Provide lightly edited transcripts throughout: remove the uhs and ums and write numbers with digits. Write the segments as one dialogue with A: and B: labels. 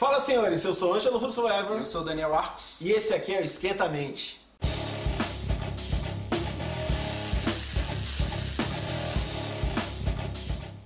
A: Fala, senhores, eu sou Ângelo Russo Ever.
B: Eu sou o Daniel Arcos.
A: E esse aqui é o Esquenta a Mente.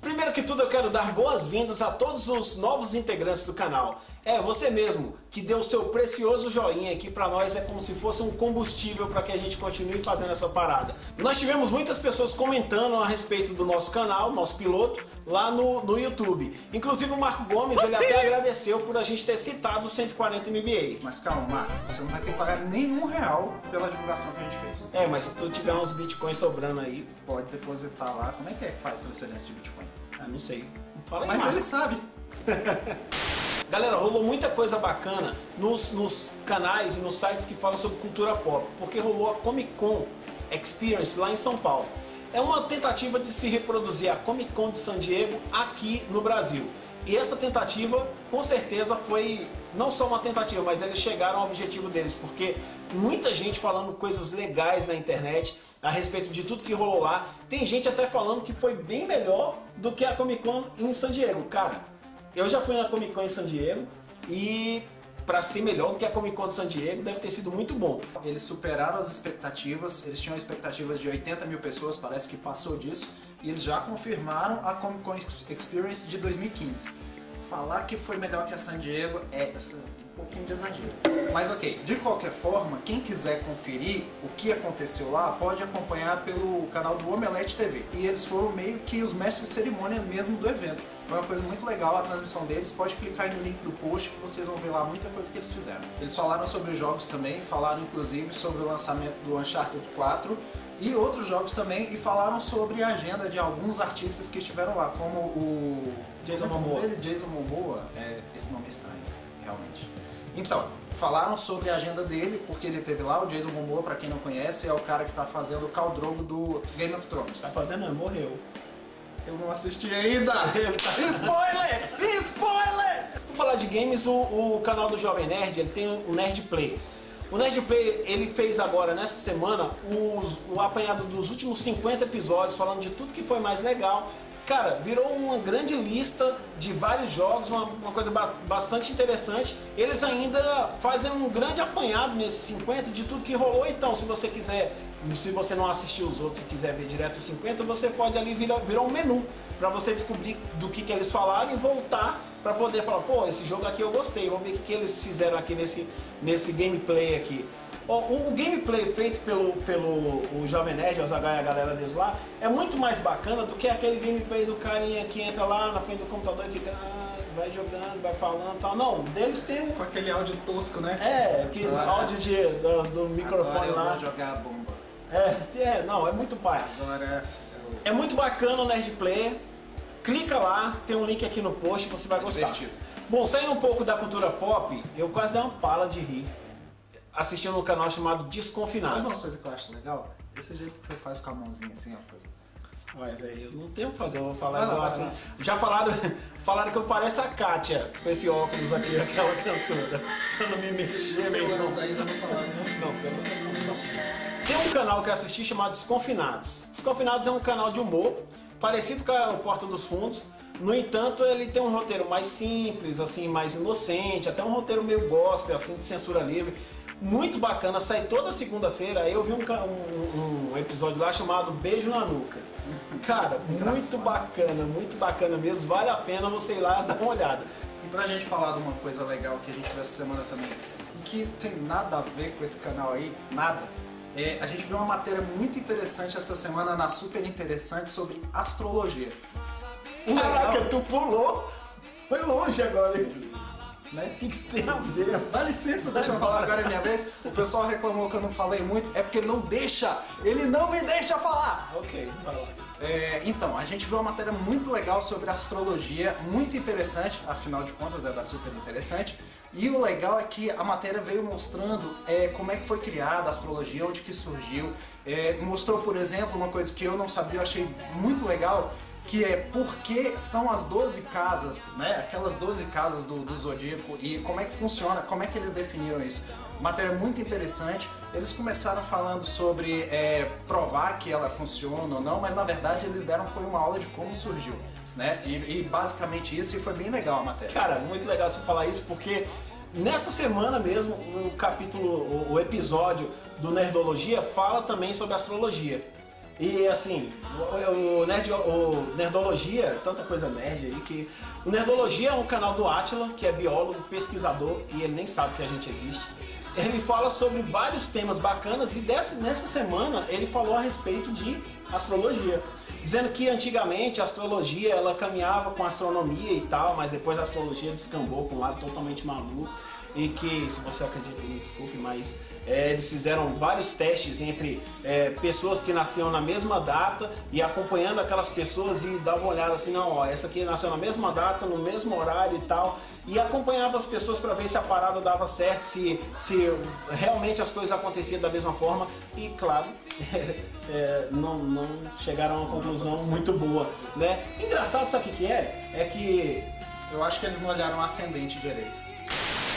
A: Primeiro que tudo, eu quero dar boas-vindas a todos os novos integrantes do canal. É, você mesmo, que deu o seu precioso joinha aqui pra nós, é como se fosse um combustível para que a gente continue fazendo essa parada. Nós tivemos muitas pessoas comentando a respeito do nosso canal, nosso piloto, lá no YouTube. Inclusive o Marco Gomes, ele até agradeceu por a gente ter citado o 140 MBA.
B: Mas calma, Marco, você não vai ter que pagar nenhum real pela divulgação que a gente fez.
A: É, mas se tu tiver uns bitcoins sobrando aí...
B: Pode depositar lá. Como é que faz transferência de bitcoin?
A: Ah, não sei. Fala aí,
B: mas
A: Marco.
B: ele sabe.
A: Galera, rolou muita coisa bacana nos canais e nos sites que falam sobre cultura pop, porque rolou a Comic Con Experience lá em São Paulo. É uma tentativa de se reproduzir a Comic Con de San Diego aqui no Brasil. E essa tentativa, com certeza, foi não só uma tentativa, mas eles chegaram ao objetivo deles, porque muita gente falando coisas legais na internet a respeito de tudo que rolou lá. Tem gente até falando que foi bem melhor do que a Comic Con em San Diego. Cara, eu já fui na Comic Con em San Diego e para ser melhor do que a Comic Con de San Diego deve ter sido muito bom.
B: Eles superaram as expectativas, eles tinham expectativas de 80 mil pessoas, parece que passou disso, e eles já confirmaram a Comic Con Experience de 2015. Falar que foi melhor que a San Diego é um pouquinho de exagero. Mas ok, de qualquer forma, quem quiser conferir o que aconteceu lá, pode acompanhar pelo canal do Omelete TV. E eles foram meio que os mestres de cerimônia mesmo do evento. Foi uma coisa muito legal a transmissão deles, pode clicar aí no link do post que vocês vão ver lá muita coisa que eles fizeram. Eles falaram sobre os jogos também, falaram inclusive sobre o lançamento do Uncharted 4 e outros jogos também, e falaram sobre a agenda de alguns artistas que estiveram lá, como o
A: Jason Momoa.
B: Jason Momoa, esse nome é estranho, realmente. Então, falaram sobre a agenda dele, porque ele teve lá. O Jason Momoa, pra quem não conhece, é o cara que tá fazendo o Khal Drogo do Game of Thrones.
A: Tá fazendo? Morreu.
B: Eu não assisti ainda! Spoiler! Spoiler!
A: Por falar de games, o canal do Jovem Nerd, ele tem o Nerd Player. O Nerd Player, ele fez agora, nessa semana, o apanhado dos últimos 50 episódios, falando de tudo que foi mais legal. Cara, virou uma grande lista de vários jogos, uma coisa bastante interessante. Eles ainda fazem um grande apanhado nesses 50 de tudo que rolou. Então, se você quiser, se você não assistiu os outros e quiser ver direto os 50, você pode ali virar um menu para você descobrir do que eles falaram e voltar para poder falar, pô, esse jogo aqui eu gostei, vamos ver o que eles fizeram aqui nesse gameplay aqui. O gameplay feito pelo o Jovem Nerd, o Zagai e a galera deles lá, é muito mais bacana do que aquele gameplay do carinha que entra lá na frente do computador e fica, vai jogando, vai falando e tal. Não, deles tem...
B: Com aquele áudio tosco, né?
A: Áudio do microfone
B: agora
A: lá.
B: Eu vou jogar a bomba.
A: Não, é muito pai.
B: Agora
A: É muito bacana o Nerd Player. Clica lá, tem um link aqui no post, você vai gostar.
B: Divertido.
A: Bom, saindo um pouco da cultura pop, eu quase dei uma pala de rir assistindo um canal chamado Desconfinados.
B: Sabe uma coisa que eu acho legal? Esse jeito que você faz com a mãozinha assim, ó.
A: Olha, velho, eu não tenho o que fazer, eu vou falar
B: Vai
A: igual
B: lá,
A: assim.
B: vai lá.
A: Já falaram que eu pareço a Kátia com esse óculos aqui, aquela cantora. Se eu não me mexer, meu irmão.
B: Mas ainda não falaram, né?
A: Não, pelo menos não. Tem um canal que eu assisti chamado Desconfinados. Desconfinados é um canal de humor, parecido com o Porta dos Fundos. No entanto, ele tem um roteiro mais simples, assim, mais inocente, até um roteiro meio gospel, assim, de censura livre. Muito bacana, sai toda segunda-feira. Aí eu vi um episódio lá chamado Beijo na Nuca. Cara, muito bacana mesmo. Vale a pena você ir lá dar uma olhada.
B: E pra gente falar de uma coisa legal que a gente viu essa semana também, e que tem nada a ver com esse canal aí, nada. A gente viu uma matéria muito interessante essa semana na Super Interessante sobre astrologia.
A: Caraca, tu pulou. Foi longe agora, hein?
B: Né?
A: O que tem a ver?
B: Dá licença, deixa eu falar agora, é minha vez. O pessoal reclamou que eu não falei muito, é porque ele não deixa, ele não me deixa falar.
A: Ok, vai lá.
B: Então, a gente viu uma matéria muito legal sobre astrologia, muito interessante, afinal de contas é da Super Interessante. E o legal é que a matéria veio mostrando como é que foi criada a astrologia, onde que surgiu. Mostrou, por exemplo, uma coisa que eu não sabia, eu achei muito legal, que é porque são as 12 casas, né? Aquelas 12 casas do Zodíaco, e como é que funciona, como é que eles definiram isso. Matéria muito interessante. Eles começaram falando sobre provar que ela funciona ou não, mas na verdade eles deram foi uma aula de como surgiu. né? E basicamente isso, e foi bem legal a matéria.
A: Cara, muito legal você falar isso, porque nessa semana mesmo, o episódio do Nerdologia fala também sobre astrologia. E assim, o Nerdologia, tanta coisa nerd aí, que o Nerdologia é um canal do Átila, que é biólogo, pesquisador, e ele nem sabe que a gente existe. Ele fala sobre vários temas bacanas, e nessa semana ele falou a respeito de astrologia, dizendo que antigamente a astrologia ela caminhava com a astronomia e tal, mas depois a astrologia descambou para um lado totalmente maluco. E que, se você acredita, me desculpe, mas eles fizeram vários testes entre pessoas que nasciam na mesma data e acompanhando aquelas pessoas e dava uma olhada assim, não, ó, essa aqui nasceu na mesma data, no mesmo horário e tal, e acompanhava as pessoas para ver se a parada dava certo, se realmente as coisas aconteciam da mesma forma, e claro, não chegaram a uma conclusão muito boa, né? Engraçado, sabe o que é? É que
B: eu acho que eles não olharam o ascendente direito.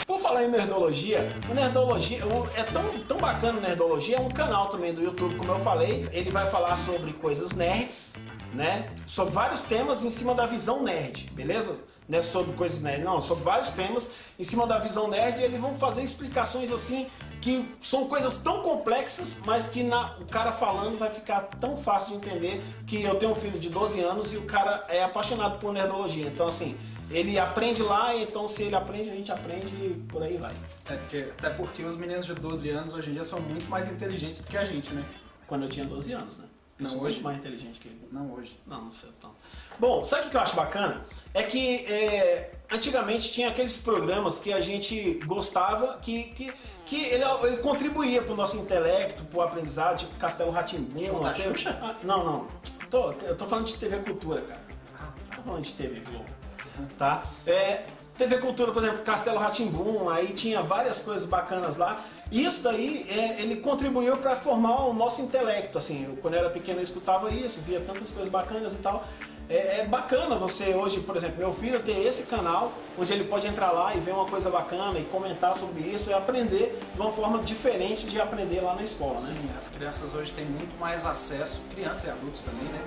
A: Por falar em Nerdologia, o Nerdologia é tão bacana. O Nerdologia é um canal também do YouTube, como eu falei. Ele vai falar sobre coisas nerds, né? Sobre vários temas em cima da visão nerd, beleza? Não é sobre coisas nerd, não, sobre vários temas em cima da visão nerd. E eles vão fazer explicações assim que são coisas tão complexas, mas que o cara falando vai ficar tão fácil de entender. Que eu tenho um filho de 12 anos e o cara é apaixonado por Nerdologia. Então assim, ele aprende lá, então se ele aprende, a gente aprende e por aí vai.
B: Até porque os meninos de 12 anos hoje em dia são muito mais inteligentes do que a gente, né?
A: Quando eu tinha 12 anos, né? Eu
B: não
A: sou
B: hoje?
A: muito mais inteligente que ele.
B: Não hoje.
A: Não sei tanto. Bom, sabe o que eu acho bacana? É que antigamente tinha aqueles programas que a gente gostava, que ele contribuía para o nosso intelecto, para o aprendizado, tipo Castelo Rá-Tim-Bum.
B: Show da Xuxa?
A: Não. Eu tô falando de TV Cultura, cara. Tô falando de TV Globo. Tá? TV Cultura, por exemplo, Castelo Rá-Tim-Bum, aí tinha várias coisas bacanas lá. E isso daí, ele contribuiu para formar o nosso intelecto, assim. Quando eu era pequeno eu escutava isso, via tantas coisas bacanas e tal. É bacana você hoje, por exemplo, meu filho ter esse canal, onde ele pode entrar lá e ver uma coisa bacana e comentar sobre isso e aprender de uma forma diferente de aprender lá na escola, né?
B: Sim, as crianças hoje têm muito mais acesso, crianças e adultos também, né?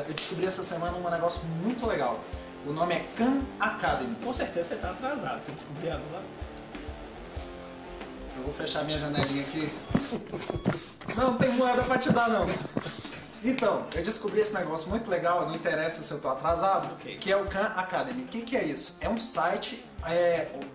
B: Eu descobri essa semana um negócio muito legal. O nome é Khan Academy.
A: Com certeza você está atrasado, você descobriu agora.
B: Eu vou fechar minha janelinha aqui. Não tem moeda pra te dar, não. Então, eu descobri esse negócio muito legal, não interessa se eu tô atrasado, que é o Khan Academy. O que é isso? É um site,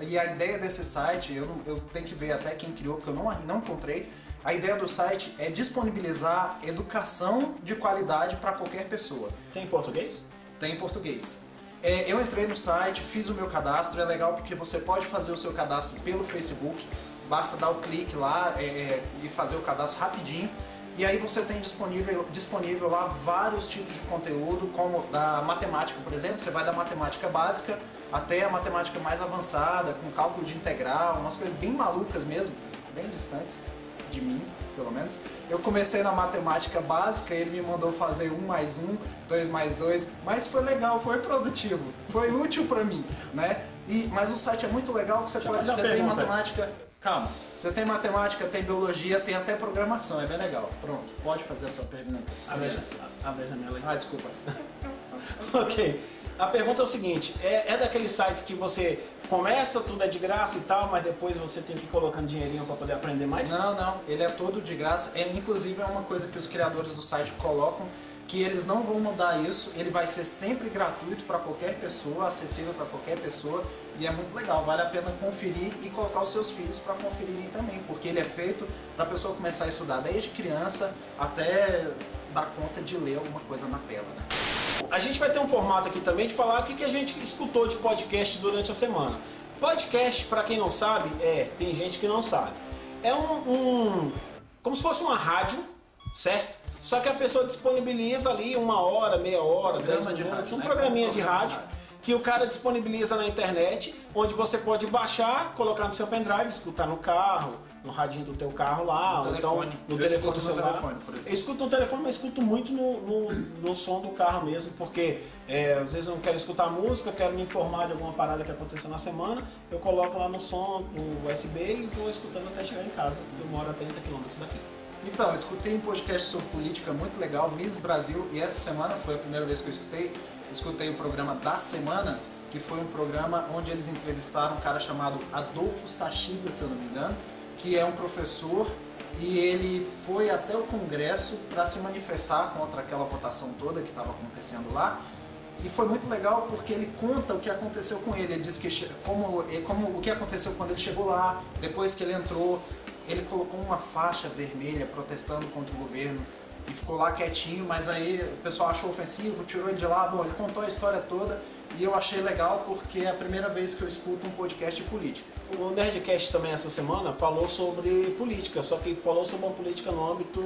B: e a ideia desse site, eu tenho que ver até quem criou, porque eu não encontrei. A ideia do site é disponibilizar educação de qualidade para qualquer pessoa.
A: Tem em português?
B: Tem em português. Eu entrei no site, fiz o meu cadastro, é legal porque você pode fazer o seu cadastro pelo Facebook, basta dar o clique lá e fazer o cadastro rapidinho. E aí você tem disponível lá vários tipos de conteúdo, como da matemática, por exemplo, você vai da matemática básica até a matemática mais avançada, com cálculo de integral, umas coisas bem malucas mesmo, bem distantes de mim, pelo menos. Eu comecei na matemática básica, ele me mandou fazer 1 mais 1, 2 mais 2, mas foi legal, foi produtivo, foi útil pra mim, né? Mas o site é muito legal, porque você tem matemática... Calma, você tem matemática, tem biologia, tem até programação, é bem legal. Pronto, pode fazer a sua pergunta.
A: Abre a janela aí.
B: Ah, desculpa.
A: Ok. A pergunta é o seguinte, é daqueles sites que você começa, tudo é de graça e tal, mas depois você tem que ir colocando dinheirinho para poder aprender mais?
B: Não, ele é todo de graça. Inclusive é uma coisa que os criadores do site colocam, que eles não vão mudar isso, ele vai ser sempre gratuito para qualquer pessoa, acessível para qualquer pessoa, e é muito legal, vale a pena conferir e colocar os seus filhos para conferirem também, porque ele é feito para a pessoa começar a estudar desde criança até dar conta de ler alguma coisa na tela, né?
A: A gente vai ter um formato aqui também de falar o que a gente escutou de podcast durante a semana. Podcast, para quem não sabe, tem gente que não sabe. É como se fosse uma rádio, certo? Só que a pessoa disponibiliza ali 1 hora, meia hora, 10 minutos, um programinha de rádio que o cara disponibiliza na internet, onde você pode baixar, colocar no seu pendrive, escutar no carro, no radinho do teu carro lá,
B: no
A: ou
B: telefone.
A: então no telefone do celular.
B: Telefone, por exemplo.
A: Eu escuto no telefone, mas escuto muito no som do carro mesmo, porque às vezes eu não quero escutar música, quero me informar de alguma parada que aconteceu na semana, eu coloco lá no som, no USB e vou escutando até chegar em casa, porque eu moro a 30 km daqui.
B: Então, eu escutei um podcast sobre política muito legal, Miss Brasil, e essa semana foi a primeira vez que eu escutei o programa da semana, que foi um programa onde eles entrevistaram um cara chamado Adolfo Sachida, se eu não me engano, que é um professor e ele foi até o Congresso para se manifestar contra aquela votação toda que estava acontecendo lá. E foi muito legal porque ele conta o que aconteceu com ele. Ele diz que como o que aconteceu quando ele chegou lá, depois que ele entrou, ele colocou uma faixa vermelha protestando contra o governo e ficou lá quietinho, mas aí o pessoal achou ofensivo, tirou ele de lá. Bom, ele contou a história toda e eu achei legal porque é a primeira vez que eu escuto um podcast de política.
A: O Nerdcast também essa semana falou sobre política, só que falou sobre uma política no âmbito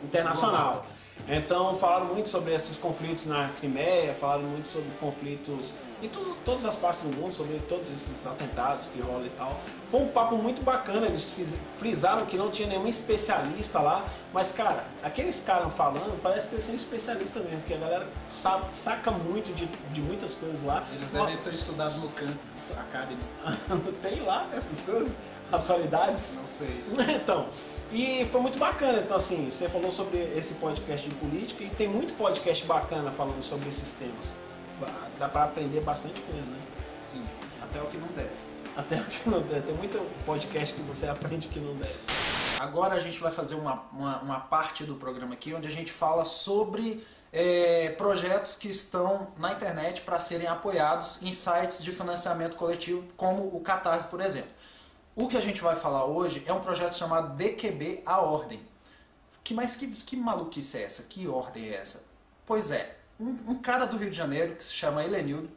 A: internacional. Então falaram muito sobre esses conflitos na Crimeia, falaram muito sobre conflitos em todas as partes do mundo, sobre todos esses atentados que rolam e tal. Foi um papo muito bacana, eles frisaram que não tinha nenhum especialista lá, mas cara, aqueles caras falando, parece que eles são especialistas mesmo, porque a galera saca muito de muitas coisas lá.
B: Eles devem ter estudado no Campus Academy.
A: Tem lá essas coisas, atualidades?
B: Não sei.
A: Então... E foi muito bacana, então assim, você falou sobre esse podcast de política e tem muito podcast bacana falando sobre esses temas. Dá pra aprender bastante coisa, né?
B: Sim, até o que não deve.
A: Até o que não deve. Tem muito podcast que você aprende o que não deve.
B: Agora a gente vai fazer uma parte do programa aqui onde a gente fala sobre projetos que estão na internet para serem apoiados em sites de financiamento coletivo, como o Catarse, por exemplo. O que a gente vai falar hoje é um projeto chamado DQB A Ordem. Mas que maluquice é essa? Que ordem é essa? Pois é, um cara do Rio de Janeiro que se chama Helenildo,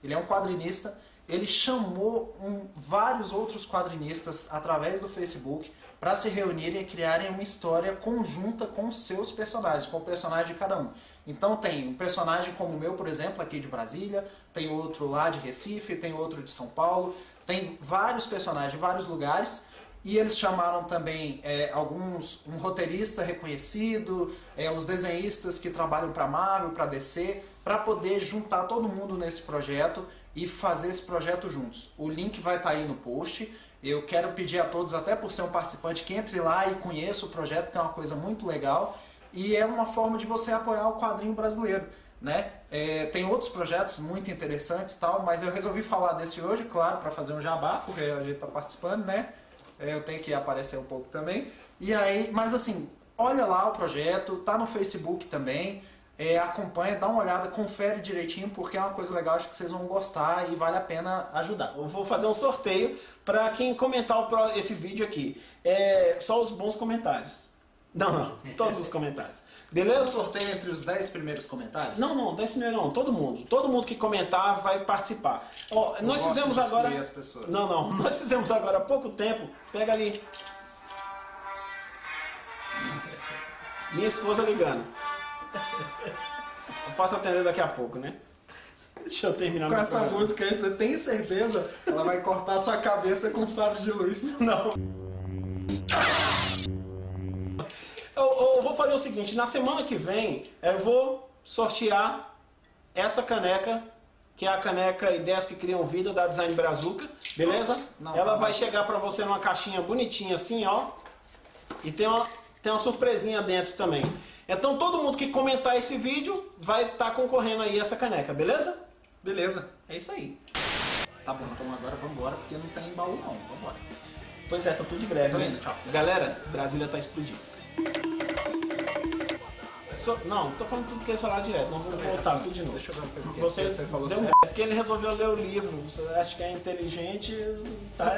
B: ele é um quadrinista, ele chamou vários outros quadrinistas através do Facebook para se reunirem e criarem uma história conjunta com os seus personagens, com o personagem de cada um. Então tem um personagem como o meu, por exemplo, aqui de Brasília, tem outro lá de Recife, tem outro de São Paulo, tem vários personagens de vários lugares e eles chamaram também um roteirista reconhecido, os desenhistas que trabalham para Marvel, para DC, para poder juntar todo mundo nesse projeto e fazer esse projeto juntos. O link vai estar aí no post. Eu quero pedir a todos, até por ser um participante, que entre lá e conheça o projeto, que é uma coisa muito legal e é uma forma de você apoiar o quadrinho brasileiro. Né? Tem outros projetos muito interessantes e tal, mas eu resolvi falar desse hoje, claro, para fazer um jabá, porque a gente está participando, né? Eu tenho que aparecer um pouco também. E aí, mas assim, olha lá o projeto, tá no Facebook também, acompanha, dá uma olhada, confere direitinho, porque é uma coisa legal, acho que vocês vão gostar e vale a pena ajudar.
A: Eu vou fazer um sorteio para quem comentar esse vídeo aqui. Só os bons comentários. Não, todos os comentários. Beleza?
B: Sorteio entre os 10 primeiros comentários?
A: Não, 10 primeiros não, todo mundo. Todo mundo que comentar vai participar. Ó, nós fizemos agora...
B: As pessoas.
A: Não, nós fizemos agora há pouco tempo. Pega ali. Minha esposa ligando. Eu posso atender daqui a pouco, né? Deixa eu terminar
B: com essa música aí, você tem certeza? Ela vai cortar sua cabeça com sabre de luz.
A: Não. Eu vou fazer o seguinte, na semana que vem eu vou sortear essa caneca, que é a caneca Ideias que Criam Vida da Design Brazuca, beleza? Ela vai chegar pra você numa caixinha bonitinha assim, ó. E tem uma surpresinha dentro também. Então todo mundo que comentar esse vídeo vai estar concorrendo aí essa caneca, beleza?
B: Beleza.
A: É isso aí.
B: Tá bom, então agora vamos embora, porque não tem baú não, vamos embora.
A: Pois é, tá tudo de greve, né?
B: Tchau.
A: Galera, Brasília tá explodindo. Não, tô falando tudo que eles falaram direto, nós vamos voltar tudo de novo.
B: Deixa eu ver o que
A: você
B: falou
A: deu
B: certo.
A: É porque ele resolveu ler o livro, você acha que é inteligente, tá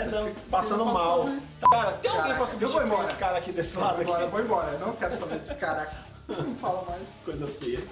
A: passando mal. Cara, tem alguém pra substituir esse cara aqui desse lado aqui?
B: Eu vou embora, eu não quero saber. Caraca, não fala mais.
A: Coisa feia.